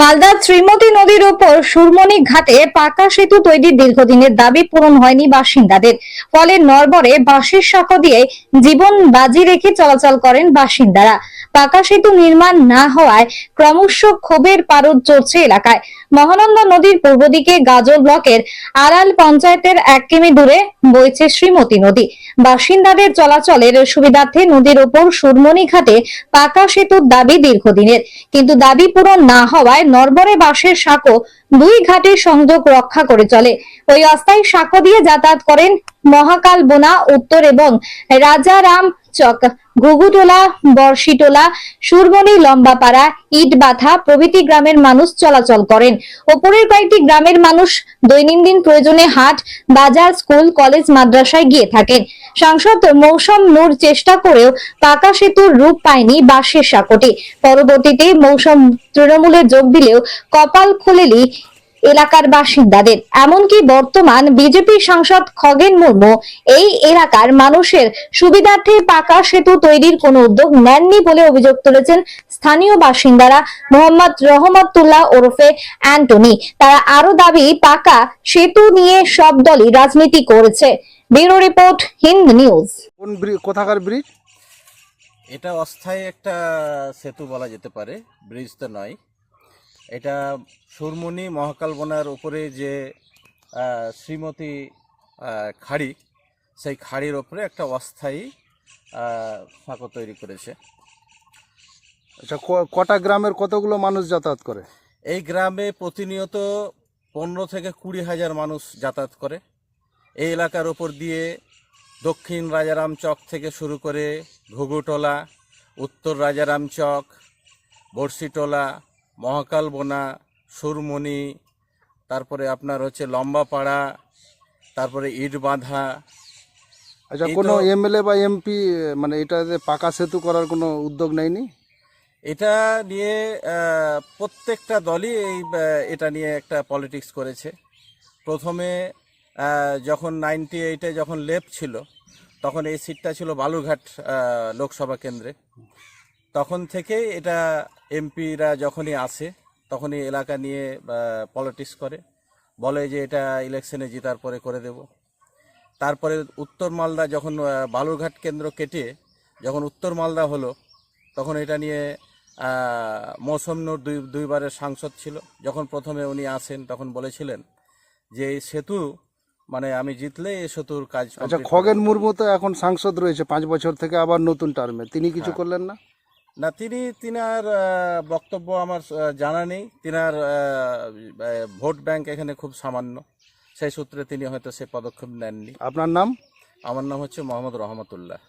মালদার শ্রীমতী নদীর উপর সুরমণি ঘাটে পাকা সেতু তৈরির দীর্ঘদিনের দাবি পূরণ হয়নি বাসিন্দাদের। ফলে নড়বড়ে বাঁশের সাঁকো দিয়ে জীবন বাজি রেখে চলাচল করেন বাসিন্দারা। পাকা সেতু নির্মাণ না হওয়ায় ক্রমশ ক্ষোভের পারদ চড়ছে এলাকায়। মহানন্দা নদীর পূর্ব দিকে গাজল ব্লকের আড়াল পঞ্চায়েতের 1 কিমি দূরে বইছে শ্রীমতী নদী। বাসিন্দাদের চলাচলের সুবিধার্থে নদীর উপর সুরমণি ঘাটে পাকা সেতুর দাবি দীর্ঘদিনের, কিন্তু দাবি পূরণ না হওয়ায় নড়বড়ে বাঁশের সাঁকো দুই ঘাটের সংযোগ রক্ষা করে চলে। ওই অস্থায়ী সাঁকো দিয়ে যাতায়াত করেন মহাকাল বোনা উত্তর এবং রাজারাম চক, ঘুঘুটোলা, বর্ষিটোলা, সুরমণি, লম্বাপাড়া, ইটবাথা প্রভৃতি গ্রামের মানুষ চলাচল করেন। ওপরের কয়েকটি গ্রামের মানুষ দৈনন্দিন প্রয়োজনে হাট, বাজার, স্কুল, কলেজ, মাদ্রাসায় গিয়ে থাকেন। সাংসদ মৌসম নূর চেষ্টা করেও পাকা সেতুর রূপ পায়নি বাঁশের সাঁকোটি। পরবর্তীতে মৌসম তৃণমূলে যোগ দিলেও কপাল খুলেলি এলাকার বাসিন্দাদের। এমনকি বর্তমান বিজেপি সাংসদ খগেন মুর্মু এই এলাকার মানুষের সুবিধার্থে পাকা সেতু তৈরির কোনো উদ্যোগ নেননি বলে অভিযোগ তুলেছেন স্থানীয় বাসিন্দারা। মোহাম্মদ রহমতুল্লাহ ওরফে অ্যান্টনি। তারা আরো দাবি, পাকা সেতু নিয়ে সব দলই রাজনীতি করেছে। Bureau report, Hind news. কোথাকার ব্রিজ? এটা অস্থায়ী একটা সেতু বলা যেতে পারে, ব্রিজ তো নয়। এটা সুরমণি মহাকাল বনার উপরে যে শ্রীমতী খাড়ি, সেই খাড়ির ওপরে একটা অস্থায়ী সাঁকো তৈরি করেছে। আচ্ছা, কটা গ্রামের কতগুলো মানুষ যাতায়াত করে? এই গ্রামে প্রতিনিয়ত 15 থেকে 20 হাজার মানুষ যাতায়াত করে। এই এলাকার ওপর দিয়ে দক্ষিণ রাজারাম চক থেকে শুরু করে ঘুঘুটোলা, উত্তর রাজারাম চক, বর্ষিটোলা, মহাকাল বোনা, সুরমণি, তারপরে আপনার হচ্ছে লম্বাপাড়া, তারপরে ইট বাঁধা। আচ্ছা, কোনো এমএলএ বা এমপি মানে এটাতে পাকা সেতু করার কোনো উদ্যোগ নেয়নি? এটা নিয়ে প্রত্যেকটা দলই এটা নিয়ে একটা পলিটিক্স করেছে। প্রথমে যখন 98-এ যখন লেপ ছিল, তখন এই সিটটা ছিল বালুরঘাট লোকসভা কেন্দ্রে। তখন থেকেই এটা এমপিরা যখনই আসে তখনই এলাকা নিয়ে পলিটিক্স করে, বলে যে এটা ইলেকশনে জেতার পরে করে দেব। তারপরে উত্তর মালদা যখন বালুরঘাট কেন্দ্র কেটে যখন উত্তর মালদা হলো, তখন এটা নিয়ে মৌসম নূর দুইবারের সাংসদ ছিল। যখন প্রথমে উনি আসেন তখন বলেছিলেন যে এই সেতু মানে আমি জিতলে এই সেতুর কাজ। আচ্ছা, খগেন মুর্মু তো এখন সাংসদ রয়েছে 5 বছর থেকে, আবার নতুন টার্মে, তিনি কিছু করলেন না? না, তিনার বক্তব্য আমার জানা নেই। তিনার ভোট ব্যাংক এখানে খুব সামান্য, সেই সূত্রে তিনি হয়তো সে পদক্ষেপ নেননি। আপনার নাম? আমার নাম হচ্ছে মোহাম্মদ রহমতুল্লাহ।